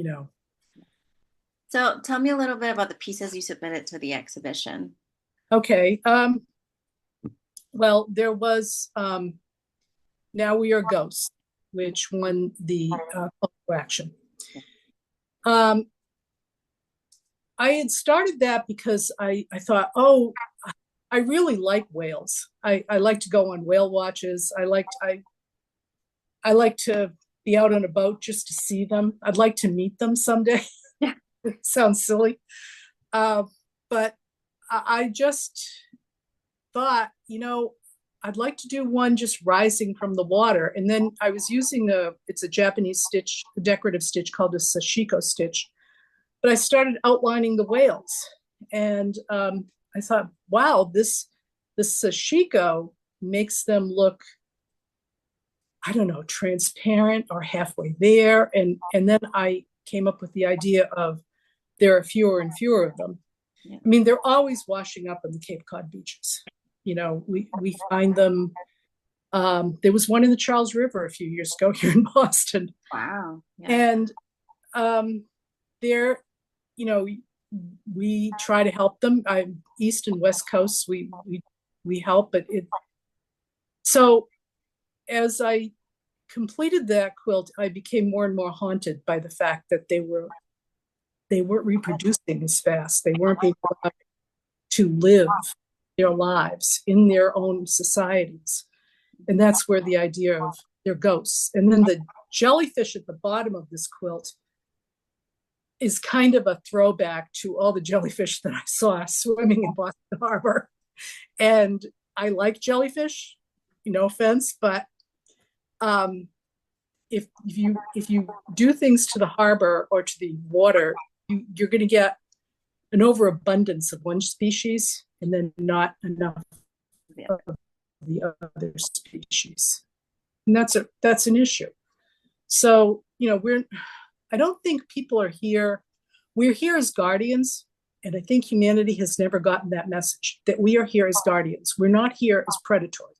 you know. So tell me a little bit about the pieces you submitted to the exhibition. Okay. Well, there was Now We Are Ghosts, which won the call to action. Um, I had started that because I thought, oh, I really like whales. I like to go on whale watches. I like to be out on a boat just to see them. I'd like to meet them someday. Yeah. It sounds silly. But I just thought, I'd like to do one just rising from the water. And then I was using it's a Japanese stitch, a decorative stitch called a sashiko stitch. But I started outlining the whales. And I thought, wow, this sashiko makes them look, I don't know, transparent or halfway there. And then I came up with the idea of there are fewer and fewer of them. Yeah. I mean, they're always washing up on the Cape Cod beaches. We find them. There was one in the Charles River a few years ago here in Boston. Wow. Yeah. And they're, we try to help them. I'm East and West Coast. We help, but so as I completed that quilt, I became more and more haunted by the fact that they weren't reproducing as fast. They weren't being allowed to live their lives in their own societies. And that's where the idea of they're ghosts. And then the jellyfish at the bottom of this quilt is kind of a throwback to all the jellyfish that I saw swimming in Boston Harbor. And I like jellyfish, no offense, but if you do things to the harbor or to the water, you're going to get an overabundance of one species and then not enough of the other species. And that's an issue. So, I don't think people are here. We're here as guardians. And I think humanity has never gotten that message that we are here as guardians. We're not here as predators.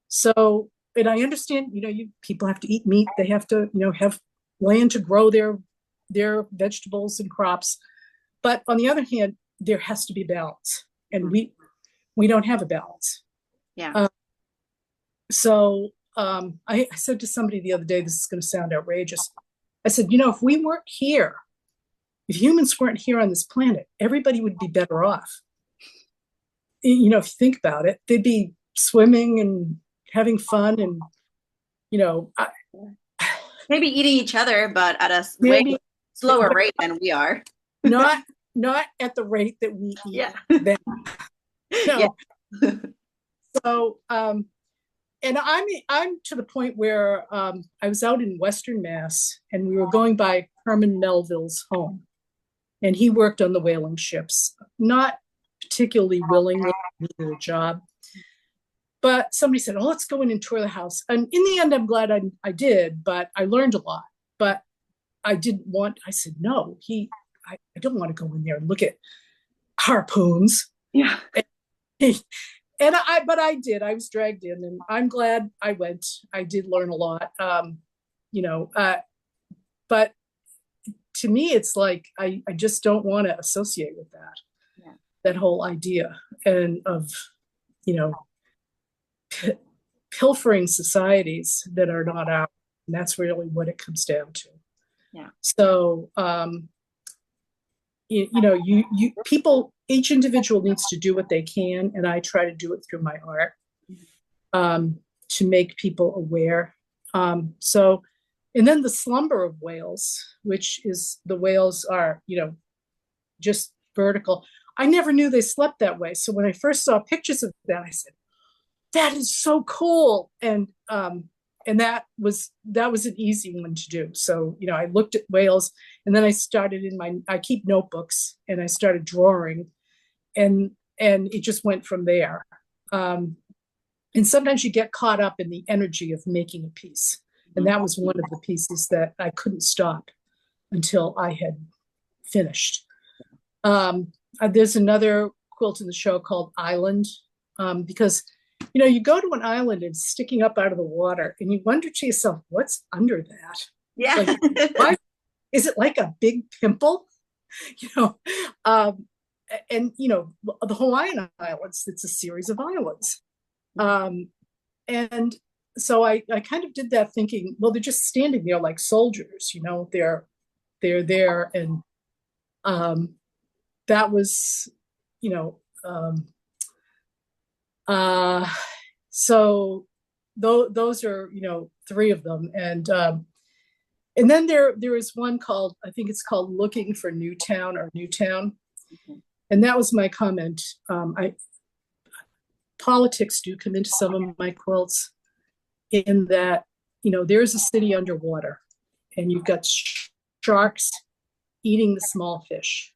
So, and I understand, people have to eat meat. They have to, have land to grow their vegetables and crops. But on the other hand, there has to be balance. And we don't have a balance. Yeah. I said to somebody the other day, this is going to sound outrageous. I said, if we weren't here, if humans weren't here on this planet, everybody would be better off. If you think about it, they'd be swimming and having fun and, maybe eating each other, but at a way slower rate than we are. not at the rate that we eat. Yeah. Them. No. Yeah. So, and I'm to the point where I was out in Western Mass and we were going by Herman Melville's home. And he worked on the whaling ships, not particularly willingly, needed a job. But somebody said, oh, let's go in and tour the house. And in the end, I'm glad I did, but I learned a lot. But I said, no, I don't want to go in there and look at harpoons. Yeah. But I did. I was dragged in, and I'm glad I went. I did learn a lot. But to me, it's like I just don't want to associate with that. Yeah. That whole idea and of pilfering societies that are not ours. And that's really what it comes down to. Yeah. So people, each individual needs to do what they can, and I try to do it through my art to make people aware. And then the slumber of whales, which is the whales are, just vertical. I never knew they slept that way. So when I first saw pictures of that, I said, that is so cool. And that was an easy one to do. So, I looked at whales, and then I started I keep notebooks, and I started drawing, and it just went from there. And sometimes you get caught up in the energy of making a piece. And that was one of the pieces that I couldn't stop until I had finished. There's another quilt in the show called Island, because you go to an island and sticking up out of the water, and you wonder to yourself, what's under that? Yeah. Like, is it like a big pimple? You know, um, and the Hawaiian Islands, it's a series of islands. And so I kind of did that thinking, well, they're just standing there like soldiers, they're there. And that was, you know, so those are, three of them. And then there is one called, I think it's called Looking for Newtown or Newtown. Mhm. And that was my comment. Politics do come into some of my quilts in that, there's a city underwater and you've got sharks eating the small fish.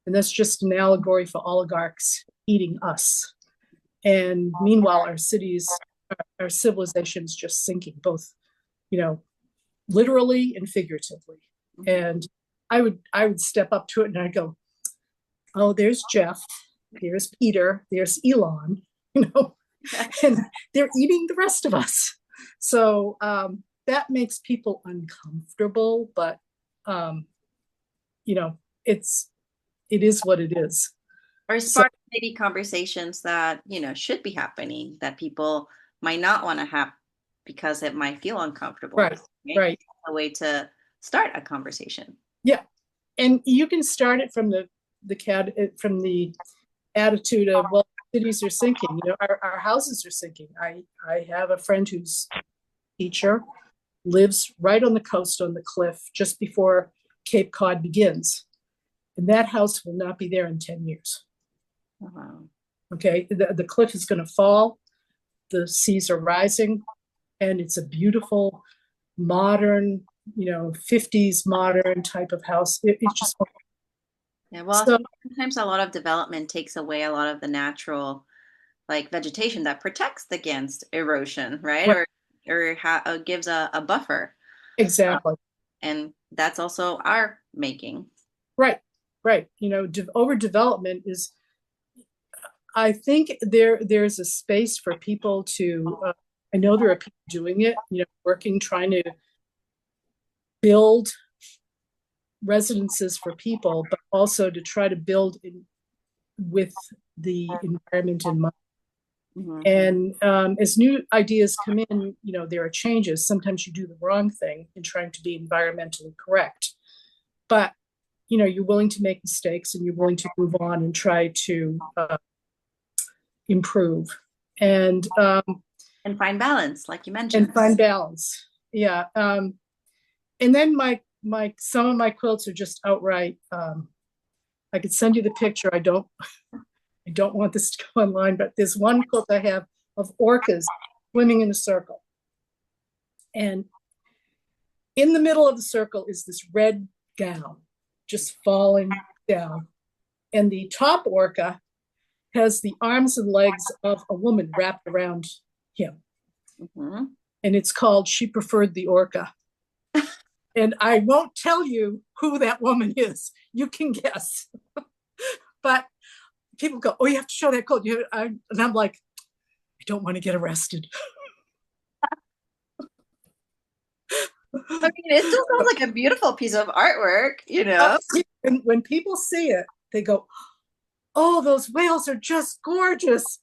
And that's just an allegory for oligarchs eating us. And meanwhile, our cities, our civilization's just sinking, both, literally and figuratively. And I would step up to it and I'd go, oh, there's Jeff, there's Peter, there's Elon, and they're eating the rest of us. So that makes people uncomfortable, but it is what it is. Or spark maybe conversations that, should be happening that people might not want to have because it might feel uncomfortable. Right. Right. A way to start a conversation. Yeah. And you can start it from the attitude of, well, cities are sinking, our houses are sinking. I have a friend who's a teacher, lives right on the coast on the cliff just before Cape Cod begins. And that house will not be there in 10 years. Wow. Okay. The cliff is going to fall. The seas are rising. And it's a beautiful, modern, 50s modern type of house. It's just. Yeah, well, sometimes a lot of development takes away a lot of the natural, like vegetation that protects against erosion, right? Or gives a buffer. Exactly. And that's also our making. Right. Overdevelopment is, I think there's a space for people to, I know there are people doing it, working, trying to build residences for people, but also to try to build with the environment in mind. Mm-hmm. And as new ideas come in, there are changes. Sometimes you do the wrong thing in trying to be environmentally correct, but you're willing to make mistakes and you're willing to move on and try to improve and find balance, like you mentioned. And find balance. Yeah. And then some of my quilts are just outright. I could send you the picture. I don't want this to go online, but there's one quilt I have of orcas swimming in a circle. And in the middle of the circle is this red gown just falling down. And the top orca has the arms and legs of a woman wrapped around him. Mm-hmm. And it's called She Preferred the Orca. And I won't tell you who that woman is. You can guess. But people go, oh, you have to show that quilt. And I'm like, I don't want to get arrested. I mean, it still sounds like a beautiful piece of artwork, And when people see it, they go, oh, those whales are just gorgeous.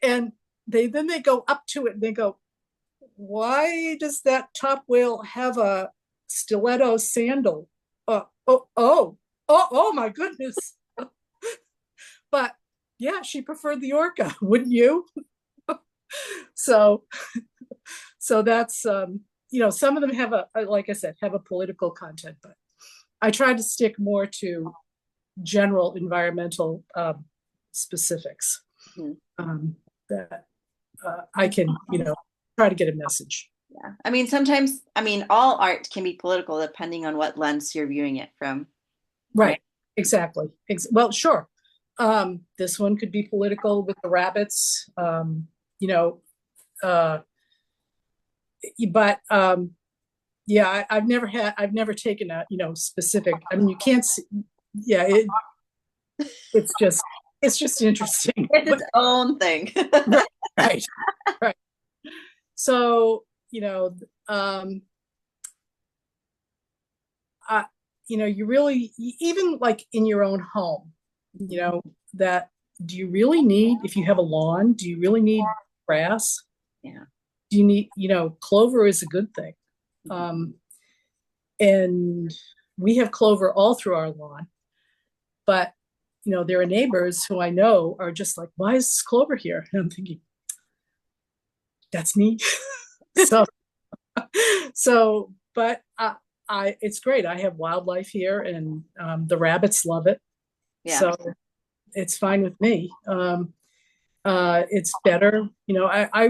And then they go up to it and they go, why does that top whale have a stiletto sandal? Oh my goodness. But yeah, she preferred the orca, wouldn't you? So that's some of them have like I said, have a political content, but I try to stick more to general environmental specifics. Mm-hmm. That I can try to get a message. Yeah, I mean, sometimes all art can be political depending on what lens you're viewing it from. Right. Exactly. Well, sure. This one could be political with the rabbits, but yeah, I've never taken a specific. I mean, you can't see. Yeah, it's just interesting. It's its own thing. Right. So you really, even like in your own home, that do you really need, if you have a lawn, do you really need grass? Yeah. Do you need, clover is a good thing. And we have clover all through our lawn, but there are neighbors who I know are just like, why is clover here? And I'm thinking, that's neat. so, but it's great. I have wildlife here, and the rabbits love it. Yeah. So it's fine with me. It's better. I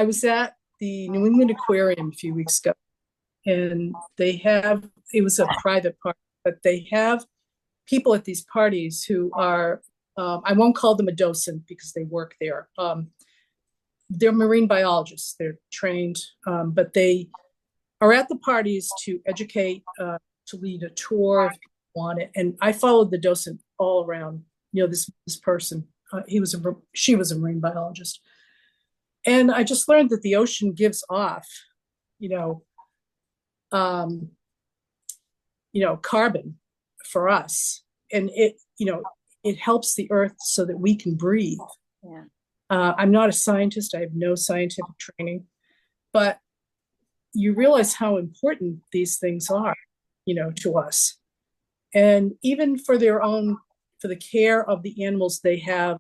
was at the New England Aquarium a few weeks ago, and it was a private party, but they have people at these parties who are, I won't call them a docent because they work there. They're marine biologists, they're trained, but they are at the parties to educate, to lead a tour if people want it. And I followed the docent all around, this person, she was a marine biologist. And I just learned that the ocean gives off, carbon for us. And it helps the earth so that we can breathe. Yeah. I'm not a scientist. I have no scientific training, but you realize how important these things are, to us. And even for the care of the animals they have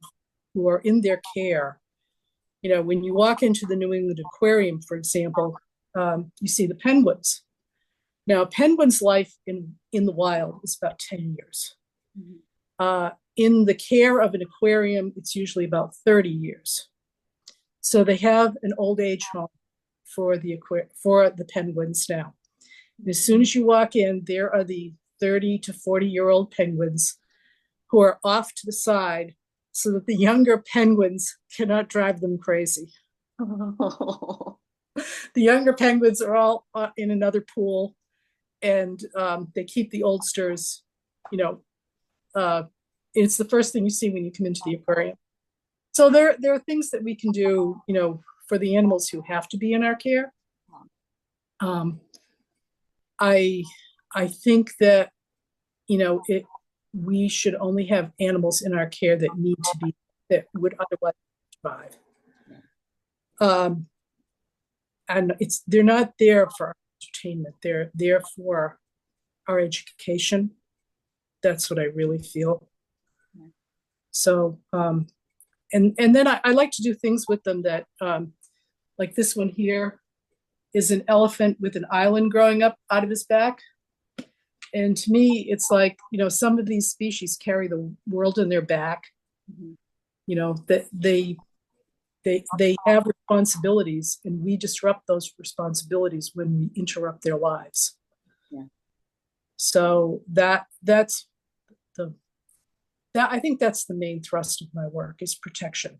who are in their care. When you walk into the New England Aquarium, for example, you see the penguins. Now, penguins' life in the wild is about 10 years. In the care of an aquarium, it's usually about 30 years. So they have an old age home for the penguins now. And as soon as you walk in, there are the 30 to 40-year-old penguins who are off to the side so that the younger penguins cannot drive them crazy. The younger penguins are all in another pool, and they keep the oldsters, it's the first thing you see when you come into the aquarium. So there are things that we can do, for the animals who have to be in our care. I think that, we should only have animals in our care that would otherwise survive. And they're not there for our entertainment. They're there for our education. That's what I really feel. So, and then I like to do things with them that, like this one here is an elephant with an island growing up out of his back. And to me, it's like, some of these species carry the world in their back. That they have responsibilities, and we disrupt those responsibilities when we interrupt their lives. Yeah. So I think that's the main thrust of my work, is protection.